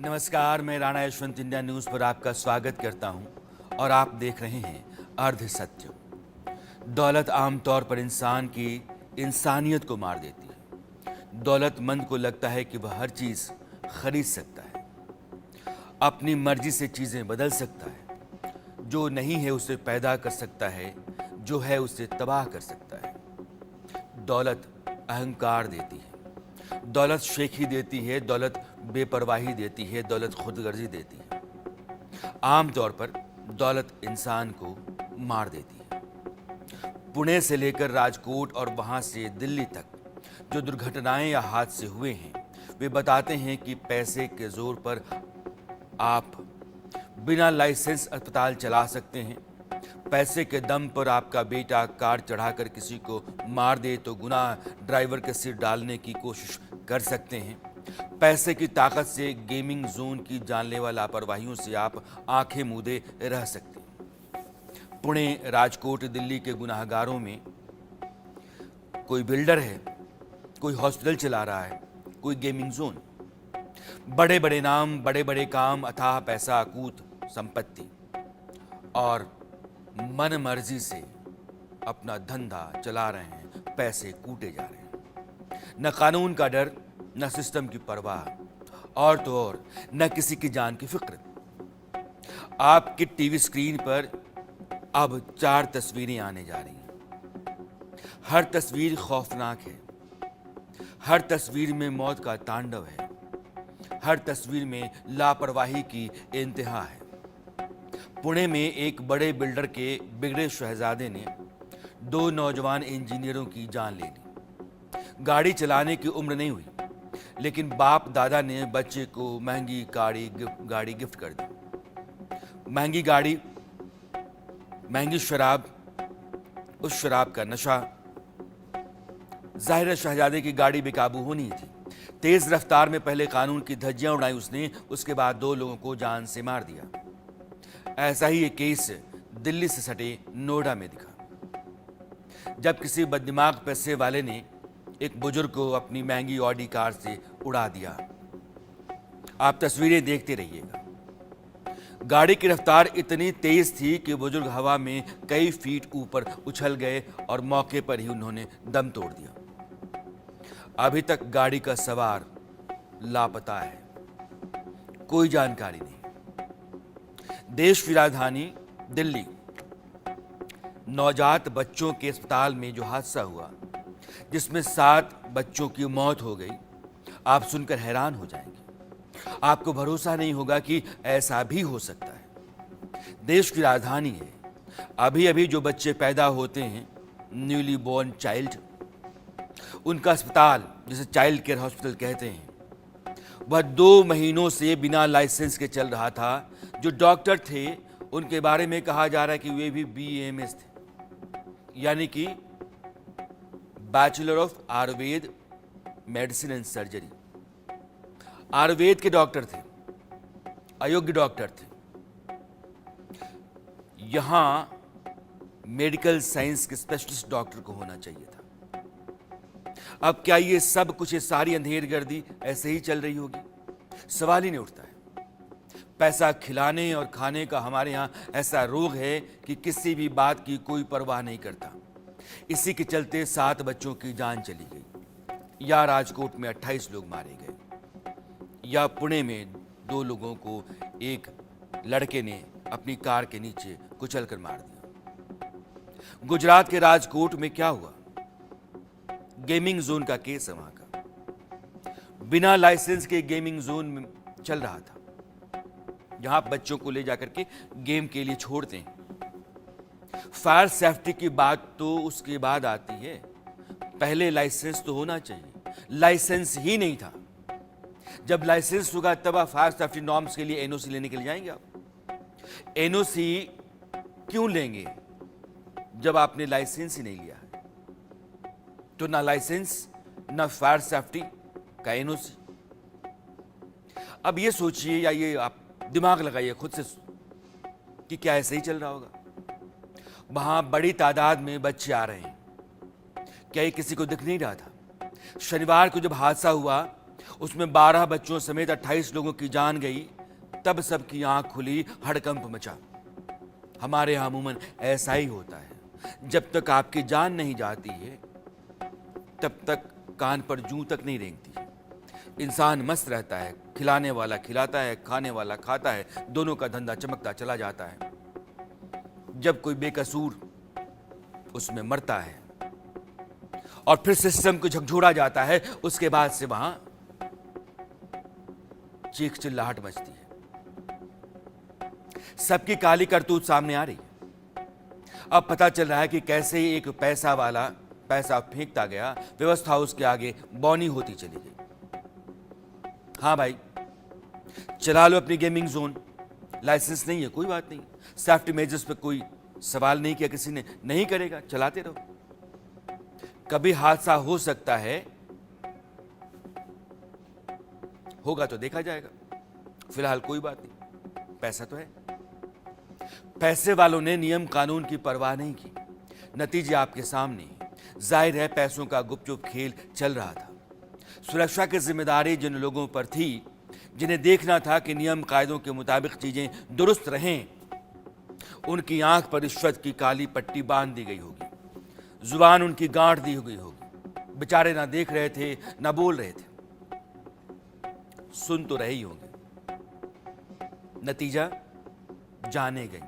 नमस्कार, मैं Rana Yashwant India news पर आपका स्वागत करता हूं और आप देख रहे हैं अर्ध सत्य। दौलत आमतौर पर इंसान की इंसानियत को मार देती है। दौलतमंद को लगता है कि वह हर चीज़ खरीद सकता है, अपनी मर्जी से चीज़ें बदल सकता है, जो नहीं है उसे पैदा कर सकता है, जो है उसे तबाह कर सकता है। दौलत अहंकार देती है, दौलत शेखी देती है, दौलत बेपरवाही देती है, दौलत खुदगर्जी देती है। आमतौर पर दौलत इंसान को मार देती है। पुणे से लेकर राजकोट और वहां से दिल्ली तक जो दुर्घटनाएं या हादसे हुए हैं, वे बताते हैं कि पैसे के जोर पर आप बिना लाइसेंस अस्पताल चला सकते हैं। पैसे के दम पर आपका बेटा कार चढ़ाकर किसी को मार दे तो गुनाह ड्राइवर के सिर डालने की कोशिश कर सकते हैं। पैसे की ताकत से गेमिंग जोन की जानलेवा लापरवाहियों से आप आंखें मूंदे रह सकते हैं। पुणे, राजकोट, दिल्ली के गुनाहगारों में कोई बिल्डर है, कोई हॉस्पिटल चला रहा है, कोई गेमिंग जोन। बड़े बड़े नाम, बड़े बड़े काम, अथाह पैसा, अकूत संपत्ति और मन मर्जी से अपना धंधा चला रहे हैं, पैसे कूटे जा रहे हैं। न कानून का डर, न सिस्टम की परवाह और तो और न किसी की जान की फिक्र। आपकी टीवी स्क्रीन पर अब 4 तस्वीरें आने जा रही हैं। हर तस्वीर खौफनाक है, हर तस्वीर में मौत का तांडव है, हर तस्वीर में लापरवाही की इंतहा है। पुणे में एक बड़े बिल्डर के बिगड़े शहजादे ने 2 नौजवान इंजीनियरों की जान ले ली। गाड़ी चलाने की उम्र नहीं हुई, लेकिन बाप दादा ने बच्चे को महंगी गाड़ी गिफ्ट कर दी। महंगी गाड़ी, महंगी शराब, उस शराब का नशा। जाहिर है शहजादे की गाड़ी बेकाबू होनी ही थी। तेज रफ्तार में पहले कानून की धज्जियां उड़ाई उसने, उसके बाद 2 लोगों को जान से मार दिया। ऐसा ही एक केस दिल्ली से सटे नोएडा में दिखा, जब किसी बददिमाग पैसे वाले ने एक बुजुर्ग को अपनी महंगी ऑडी कार से उड़ा दिया। आप तस्वीरें देखते रहिएगा। गाड़ी की रफ्तार इतनी तेज थी कि बुजुर्ग हवा में कई फीट ऊपर उछल गए और मौके पर ही उन्होंने दम तोड़ दिया। अभी तक गाड़ी का सवार लापता है, कोई जानकारी नहीं। देश की राजधानी दिल्ली, नवजात बच्चों के अस्पताल में जो हादसा हुआ, जिसमें 7 बच्चों की मौत हो गई, आप सुनकर हैरान हो जाएंगे। आपको भरोसा नहीं होगा कि ऐसा भी हो सकता है। देश की राजधानी है, अभी अभी जो बच्चे पैदा होते हैं, न्यूली बोर्न चाइल्ड, उनका अस्पताल, जिसे चाइल्ड केयर हॉस्पिटल कहते हैं, वह 2 महीनों से बिना लाइसेंस के चल रहा था। जो डॉक्टर थे उनके बारे में कहा जा रहा है कि वे भी BAMS थे, यानी कि bachelor of Ayurveda medicine and surgery. Ayurveda के डॉक्टर थे, अयोग्य डॉक्टर थे। यहां मेडिकल साइंस के स्पेशलिस्ट डॉक्टर को होना चाहिए था। अब क्या ये सब कुछ, ये सारी अंधेरगर्दी ऐसे ही चल रही होगी? सवाल ही नहीं उठता है। पैसा खिलाने और खाने का हमारे यहाँ ऐसा रोग है कि किसी भी बात की कोई परवाह नहीं करता। इसी के चलते 7 बच्चों की जान चली गई, या राजकोट में 28 लोग मारे गए, या पुणे में 2 लोगों को एक लड़के ने अपनी कार के नीचे कुचलकर मार दिया। गुजरात के राजकोट में क्या हुआ? गेमिंग जोन का केस है वहां का। बिना लाइसेंस के गेमिंग जोन में चल रहा था, जहां बच्चों को ले जाकर के गेम के लिए छोड़ते हैं। फायर सेफ्टी की बात तो उसके बाद आती है, पहले लाइसेंस तो होना चाहिए। लाइसेंस ही नहीं था। जब लाइसेंस होगा तब आप फायर सेफ्टी नॉर्म्स के लिए NOC लेने के लिए जाएंगे। आप NOC क्यों लेंगे जब आपने लाइसेंस ही नहीं लिया है? तो ना लाइसेंस, ना फायर सेफ्टी का NOC। अब ये सोचिए, या ये आप दिमाग लगाइए खुद से कि क्या ऐसे ही चल रहा होगा? वहां बड़ी तादाद में बच्चे आ रहे हैं, क्या ये किसी को दिख नहीं रहा था? शनिवार को जब हादसा हुआ उसमें 12 बच्चों समेत 28 लोगों की जान गई। तब सबकी आंख खुली, हड़कंप मचा। हमारे यहां अमूमन ऐसा ही होता है। जब तक आपकी जान नहीं जाती है तब तक कान पर जूं तक नहीं रेंगती। इंसान मस्त रहता है, खिलाने वाला खिलाता है, खाने वाला खाता है, दोनों का धंधा चमकता चला जाता है। जब कोई बेकसूर उसमें मरता है और फिर सिस्टम को झकझोरा जाता है, उसके बाद से वहां चीख चिल्लाहट मचती है। सबकी काली करतूत सामने आ रही है। अब पता चल रहा है कि कैसे एक पैसा वाला पैसा फेंकता गया, व्यवस्था उसके आगे बौनी होती चली गई। हाँ भाई, चला लो अपनी गेमिंग जोन, लाइसेंस नहीं है कोई बात नहीं, सेफ्टी मेजर्स पे कोई सवाल नहीं किया किसी ने, नहीं करेगा, चलाते रहो। कभी हादसा हो सकता है, होगा तो देखा जाएगा, फिलहाल कोई बात नहीं, पैसा तो है। पैसे वालों ने नियम कानून की परवाह नहीं की। नतीजे आपके सामने ही। जाहिर है पैसों का गुपचुप खेल चल रहा था। सुरक्षा की जिम्मेदारी जिन लोगों पर थी, जिन्हें देखना था कि नियम कायदों के मुताबिक चीजें दुरुस्त रहें, उनकी आंख पर रिश्वत की काली पट्टी बांध दी गई होगी, जुबान उनकी गांठ दी गई होगी। बेचारे ना देख रहे थे ना बोल रहे थे, सुन तो रहे ही होंगे। नतीजा जाने गई।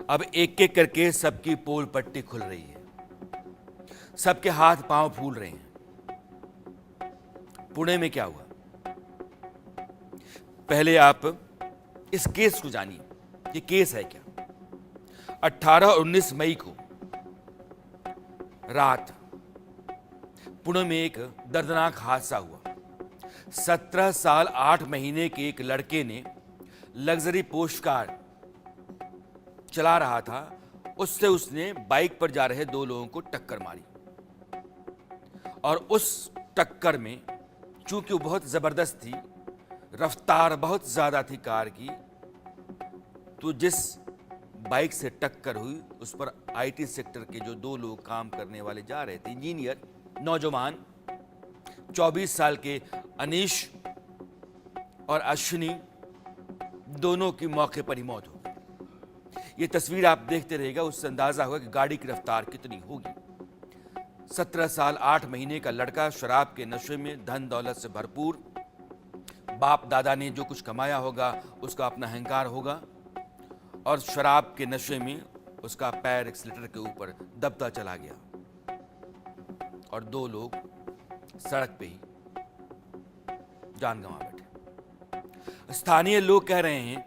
अब एक एक करके सबकी पोल पट्टी खुल रही है, सबके हाथ पांव फूल रहे हैं। पुणे में क्या हुआ, पहले आप इस केस को जानिए। ये केस है क्या? 18 और 19 मई को रात पुणे में एक दर्दनाक हादसा हुआ। 17 साल 8 महीने के एक लड़के ने लग्जरी पोस्ट कार चला रहा था, उससे उसने बाइक पर जा रहे 2 लोगों को टक्कर मारी। और उस टक्कर में चूंकि वो बहुत जबरदस्त थी, रफ्तार बहुत ज्यादा थी कार की, तो जिस बाइक से टक्कर हुई उस पर आईटी सेक्टर के जो 2 लोग काम करने वाले जा रहे थे, इंजीनियर नौजवान 24 साल के अनीश और अश्विनी, दोनों की मौके पर ही मौत हो गई। ये तस्वीर आप देखते रहिएगा, उससे अंदाजा होगा कि गाड़ी की रफ्तार कितनी होगी। 17 साल 8 महीने का लड़का शराब के नशे में, धन दौलत से भरपूर, बाप दादा ने जो कुछ कमाया होगा उसका अपना अहंकार होगा, और शराब के नशे में उसका पैर एक्सीलेटर के ऊपर दबता चला गया और 2 लोग सड़क पे ही जान गंवा बैठे। स्थानीय लोग कह रहे हैं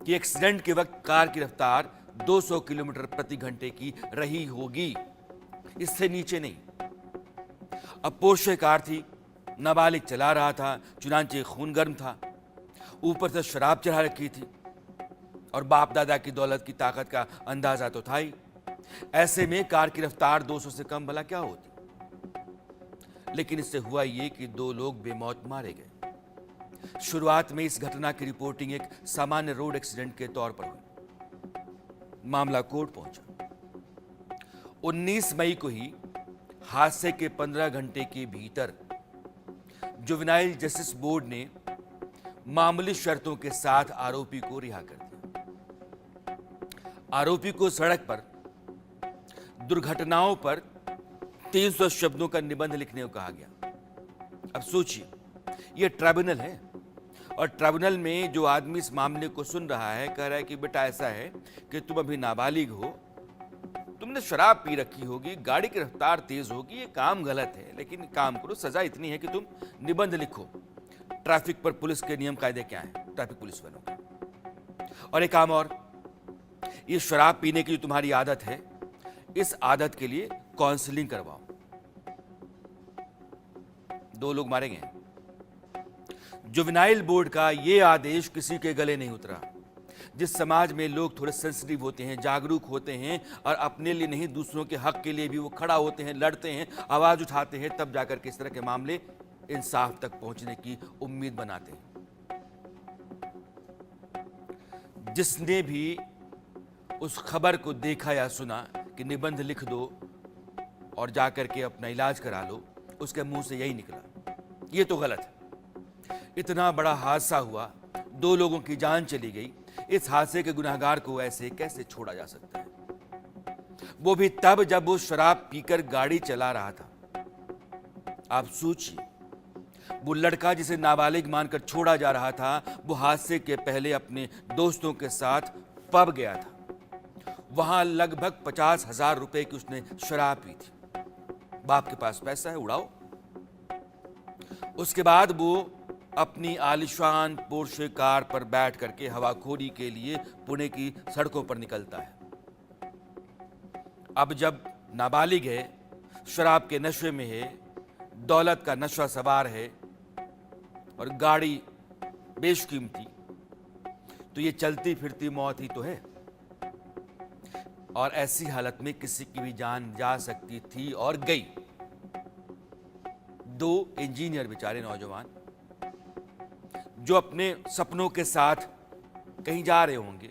कि एक्सीडेंट के वक्त कार की रफ्तार 200 किलोमीटर प्रति घंटे की रही होगी, इससे नीचे नहीं। अब पोर्शे कार थी, नाबालिग चला रहा था, चुनांचे खून गर्म था, ऊपर से शराब चढ़ा रखी थी और बाप दादा की दौलत की ताकत का अंदाजा तो था ही। ऐसे में कार की रफ्तार 200 से कम भला क्या होती। लेकिन इससे हुआ ये कि 2 लोग बेमौत मारे गए। शुरुआत में इस घटना की रिपोर्टिंग एक सामान्य रोड एक्सीडेंट के तौर पर हुई। मामला कोर्ट पहुंचा। 19 मई को ही हादसे के 15 घंटे के भीतर जुवेनाइल जस्टिस बोर्ड ने मामूली शर्तों के साथ आरोपी को रिहा कर दिया। आरोपी को सड़क पर दुर्घटनाओं पर 300 शब्दों का निबंध लिखने को कहा गया। अब सोचिए, यह ट्राइब्यूनल है और ट्राइब्यूनल में जो आदमी इस मामले को सुन रहा है कह रहा है कि बेटा ऐसा है कि तुम अभी नाबालिग हो, तुमने शराब पी रखी होगी, गाड़ी की रफ्तार तेज होगी, ये काम गलत है, लेकिन काम करो, सजा इतनी है कि तुम निबंध लिखो। ट्रैफिक पर पुलिस के नियम कायदे क्या हैं, ट्रैफिक पुलिस वालों के। और एक काम और, ये शराब पीने की जो तुम्हारी आदत है, इस आदत के लिए काउंसलिंग करवाओ। 2 लोग मारे गए। जुवेनाइल बोर्ड का यह आदेश किसी के गले नहीं उतरा। जिस समाज में लोग थोड़े सेंसिटिव होते हैं, जागरूक होते हैं और अपने लिए नहीं दूसरों के हक के लिए भी वो खड़ा होते हैं, लड़ते हैं, आवाज उठाते हैं, तब जाकर के इस तरह के मामले इंसाफ तक पहुंचने की उम्मीद बनाते हैं। जिसने भी उस खबर को देखा या सुना कि निबंध लिख दो और जाकर के अपना इलाज करा लो, उसके मुंह से यही निकला। ये तो गलत है। इतना बड़ा हादसा हुआ, 2 लोगों की जान चली गई। इस हादसे के गुनहगार को ऐसे कैसे छोड़ा जा सकता है? वो भी तब जब वो शराब पीकर गाड़ी चला रहा था। आप सोचिए, वो लड़का जिसे नाबालिग मानकर छोड़ा जा रहा था, वो हादसे के पहले अपने दोस्तों के साथ पब गया था। वहां लगभग 50,000 रुपए की उसने शराब पी थी। बाप के पास पैसा है, उड़ाओ। उसके बाद वो अपनी आलिशान पोर्शे कार पर बैठ करके हवाखोरी के लिए पुणे की सड़कों पर निकलता है। अब जब नाबालिग है, शराब के नशे में है, दौलत का नशा सवार है और गाड़ी बेशकीमती, तो ये चलती फिरती मौत ही तो है। और ऐसी हालत में किसी की भी जान जा सकती थी और गई। 2 इंजीनियर बेचारे नौजवान जो अपने सपनों के साथ कहीं जा रहे होंगे,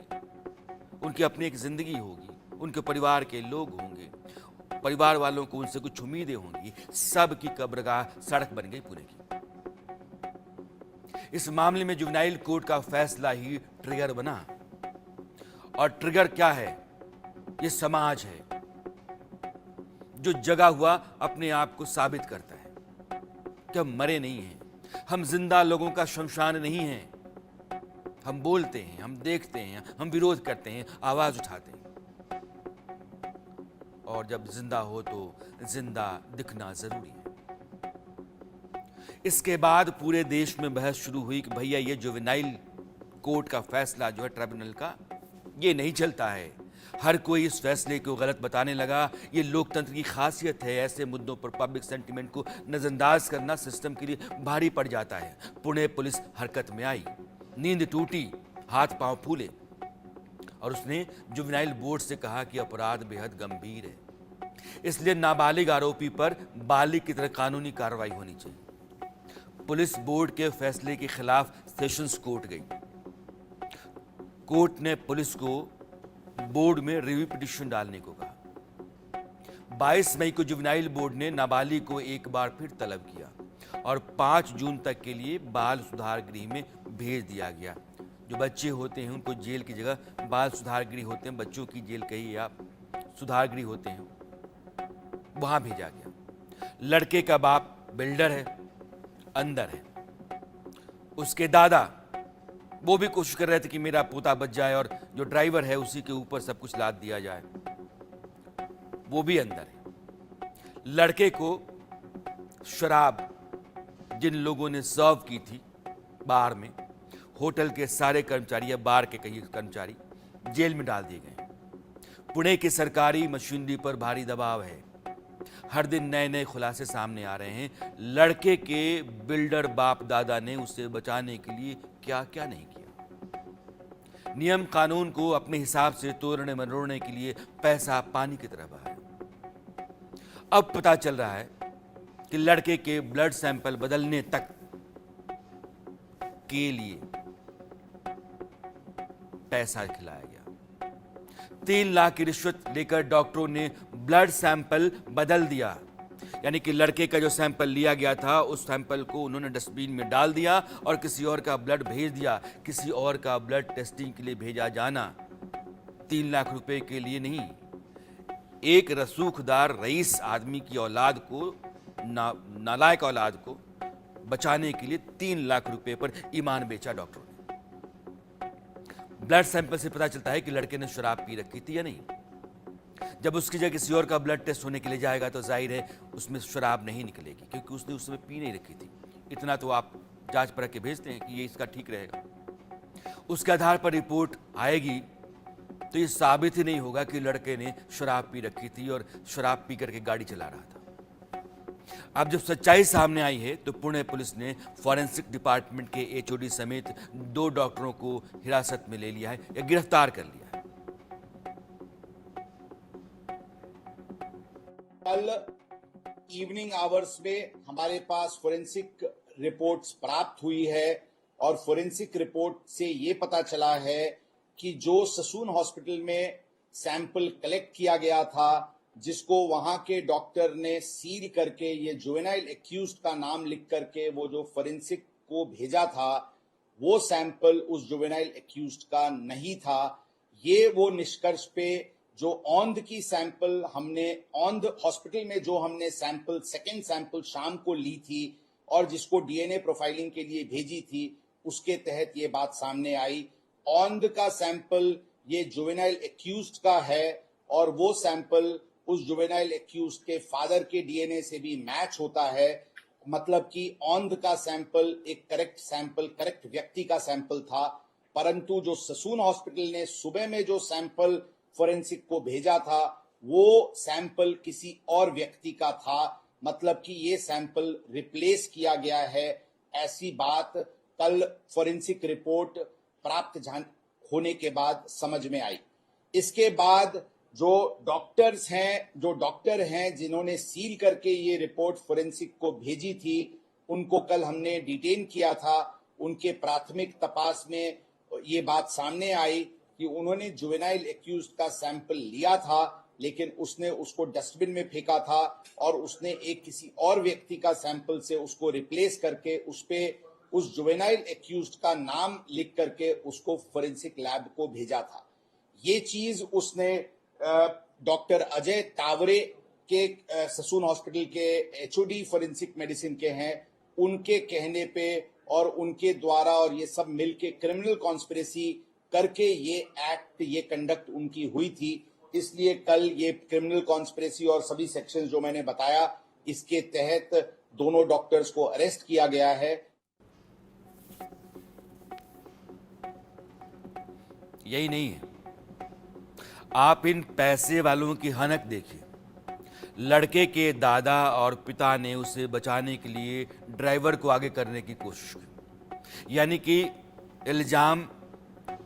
उनकी अपनी एक जिंदगी होगी, उनके परिवार के लोग होंगे, परिवार वालों को उनसे कुछ उम्मीदें होंगी, सब की कब्रगाह सड़क बन गई पुणे की। इस मामले में जुवेनाइल कोर्ट का फैसला ही ट्रिगर बना। और ट्रिगर क्या है? ये समाज है जो जगा हुआ अपने आप को साबित करता है कि हम मरे नहीं हैं, हम जिंदा लोगों का शमशान नहीं हैं। हम बोलते हैं, हम देखते हैं, हम विरोध करते हैं, आवाज उठाते हैं, और जब जिंदा हो तो जिंदा दिखना जरूरी है। इसके बाद पूरे देश में बहस शुरू हुई कि भैया ये जुवेनाइल कोर्ट का फैसला जो है ट्रिब्यूनल का, ये नहीं चलता है। हर कोई इस फैसले को गलत बताने लगा। ये लोकतंत्र की खासियत है, ऐसे मुद्दों पर पब्लिक सेंटिमेंट को नजरअंदाज करना सिस्टम के लिए भारी पड़ जाता है। पुणे पुलिस हरकत में आई, नींद टूटी, हाथ पांव फूले, और उसने जुवेनाइल बोर्ड से कहा कि अपराध बेहद गंभीर है, इसलिए नाबालिग आरोपी पर बालिग की तरह कानूनी कार्रवाई होनी चाहिए। पुलिस बोर्ड के फैसले के खिलाफ सेशंस कोर्ट गई। कोर्ट ने पुलिस को बोर्ड में रिव्यू पिटीशन डालने को कहा। 22 मई को जुवेनाइल बोर्ड ने नाबालिग को एक बार फिर तलब किया और 5 जून तक के लिए बाल सुधार गृह में भेज दिया गया। जो बच्चे होते हैं उनको जेल की जगह बाल सुधार गृह होते हैं, बच्चों की जेल कहिए आप, सुधार गृह होते हैं, वहां भेजा गया। लड़के का बाप बिल्डर है, अंदर है। उसके दादा वो भी कोशिश कर रहे थे कि मेरा पोता बच जाए और जो ड्राइवर है उसी के ऊपर सब कुछ लाद दिया जाए, वो भी अंदर है। लड़के को शराब जिन लोगों ने सर्व की थी बार में, होटल के सारे कर्मचारी या बार के कई कर्मचारी जेल में डाल दिए गए। पुणे की सरकारी मशीनरी पर भारी दबाव है। हर दिन नए नए खुलासे सामने आ रहे हैं। लड़के के बिल्डर बाप दादा ने उसे बचाने के लिए क्या क्या नहीं किया। नियम कानून को अपने हिसाब से तोड़ने मरोड़ने के लिए पैसा पानी की तरह बहाया। अब पता चल रहा है कि लड़के के ब्लड सैंपल बदलने तक के लिए पैसा खिलाया गया। 3 लाख की रिश्वत लेकर डॉक्टरों ने ब्लड सैंपल बदल दिया। यानी कि लड़के का जो सैंपल लिया गया था उस सैंपल को उन्होंने डस्टबिन में डाल दिया और किसी और का ब्लड भेज दिया। किसी और का ब्लड टेस्टिंग के लिए भेजा जाना 3 लाख रुपए के लिए नहीं। एक रसूखदार रईस आदमी की औलाद को, नालायक औलाद को बचाने के लिए 3 लाख रुपए पर ईमान बेचा डॉक्टरों ने। ब्लड सैंपल से पता चलता है कि लड़के ने शराब पी रखी थी या नहीं। जब उसकी जगह किसी और का ब्लड टेस्ट होने के लिए जाएगा तो जाहिर है उसमें शराब नहीं निकलेगी, क्योंकि उसने उस समय पी नहीं रखी थी। इतना तो आप जांच परख के भेजते हैं कि ये इसका ठीक रहेगा। उसके आधार पर रिपोर्ट आएगी तो ये साबित ही नहीं होगा कि लड़के ने शराब पी रखी थी और शराब पी करके गाड़ी चला रहा था। अब जब सच्चाई सामने आई है तो पुणे पुलिस ने फॉरेंसिक डिपार्टमेंट के एचओडी समेत 2 डॉक्टरों को हिरासत में ले लिया है या गिरफ्तार कर लिया है। कल इवनिंग आवर्स में हमारे पास फोरेंसिक रिपोर्ट्स प्राप्त हुई है और फोरेंसिक रिपोर्ट से ये पता चला है कि जो ससून हॉस्पिटल में सैंपल कलेक्ट किया गया था जिसको वहां के डॉक्टर ने सील करके ये जुवेनाइल एक्यूज्ड का नाम लिख करके वो जो फोरेंसिक को भेजा था, वो सैंपल उस जुवेनाइल एक्यूज्ड का नहीं था। ये वो निष्कर्ष पे जो औंध की सैंपल हमने औंध हॉस्पिटल में जो हमने सैंपल सेकेंड सैंपल शाम को ली थी और जिसको डीएनए प्रोफाइलिंग के लिए भेजी थी, उसके तहत ये बात सामने आई। औंध का सैंपल ये जुवेनाइल एक्यूज्ड का है और वो सैंपल उस जुवेनाइल एक्यूज्ड के फादर के डीएनए से भी मैच होता है। मतलब कि औंध का सैंपल एक करेक्ट सैंपल, करेक्ट व्यक्ति का सैंपल था। परंतु जो ससून हॉस्पिटल ने सुबह में जो सैंपल फोरेंसिक को भेजा था, वो सैंपल किसी और व्यक्ति का था। मतलब कि ये सैंपल रिप्लेस किया गया है, ऐसी बात कल फोरेंसिक रिपोर्ट प्राप्त होने के बाद समझ में आई। इसके बाद जो डॉक्टर हैं जिन्होंने सील करके ये रिपोर्ट फोरेंसिक को भेजी थी, उनको कल हमने डिटेन किया था। उनके प्राथमिक तपास में ये बात सामने आई कि उन्होंने जुवेनाइल एक्यूज्ड का सैंपल लिया था, लेकिन उसने उसको डस्टबिन में फेंका था और उसने एक किसी और व्यक्ति का सैंपल से उसको रिप्लेस करके उस जुवेनाइल एक्यूज्ड का नाम लिख करके उसको फोरेंसिक लैब को भेजा था। ये चीज उसने डॉक्टर अजय तावरे के ससून हॉस्पिटल के एचओडी फोरेंसिक मेडिसिन के हैं, उनके कहने पे और उनके द्वारा और ये सब मिलके क्रिमिनल कॉन्स्पिरेसी करके ये एक्ट, ये कंडक्ट उनकी हुई थी। इसलिए कल ये क्रिमिनल कॉन्स्पिरेसी और सभी सेक्शंस जो मैंने बताया, इसके तहत दोनों डॉक्टर्स को अरेस्ट किया गया है। यही नहीं है, आप इन पैसे वालों की हनक देखिए। लड़के के दादा और पिता ने उसे बचाने के लिए ड्राइवर को आगे करने की कोशिश की, यानी कि इल्ज़ाम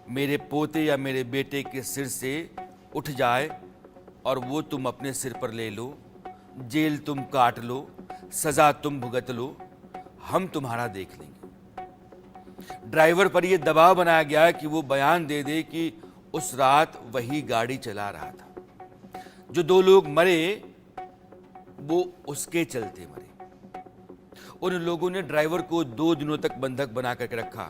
मेरे पोते या मेरे बेटे के सिर से उठ जाए और वो तुम अपने सिर पर ले लो, जेल तुम काट लो, सज़ा तुम भुगत लो, हम तुम्हारा देख लेंगे। ड्राइवर पर यह दबाव बनाया गया कि वो बयान दे दे कि उस रात वही गाड़ी चला रहा था। जो 2 लोग मरे वो उसके चलते मरे। उन लोगों ने ड्राइवर को 2 दिनों तक बंधक बना करके रखा,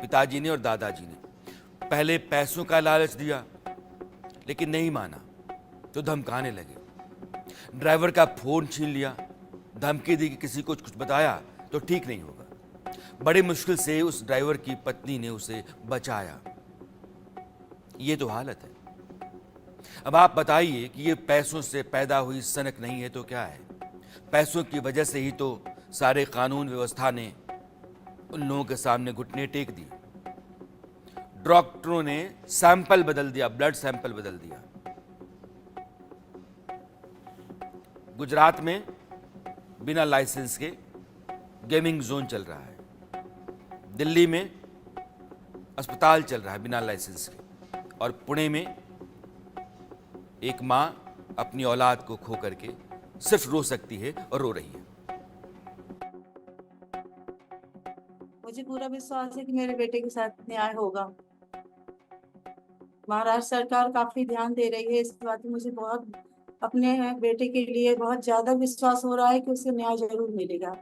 पिताजी ने और दादाजी ने। पहले पैसों का लालच दिया, लेकिन नहीं माना तो धमकाने लगे। ड्राइवर का फोन छीन लिया, धमकी दी कि किसी को कुछ बताया तो ठीक नहीं होगा। बड़ी मुश्किल से उस ड्राइवर की पत्नी ने उसे बचाया। ये तो हालत है। अब आप बताइए कि ये पैसों से पैदा हुई सनक नहीं है तो क्या है? पैसों की वजह से ही तो सारे कानून व्यवस्था ने उन लोगों के सामने घुटने टेक दिए। डॉक्टरों ने सैंपल बदल दिया, ब्लड सैंपल बदल दिया। गुजरात में बिना लाइसेंस के गेमिंग जोन चल रहा है। दिल्ली में अस्पताल चल रहा है बिना लाइसेंस के। और पुणे में एक मां अपनी औलाद को खो करके सिर्फ रो सकती है और रो रही है। मुझे पूरा विश्वास है कि मेरे बेटे के साथ न्याय होगा। महाराष्ट्र सरकार काफी ध्यान दे रही है इस बात में। मुझे बहुत अपने बेटे के लिए बहुत ज्यादा विश्वास हो रहा है कि उसे न्याय जरूर मिलेगा।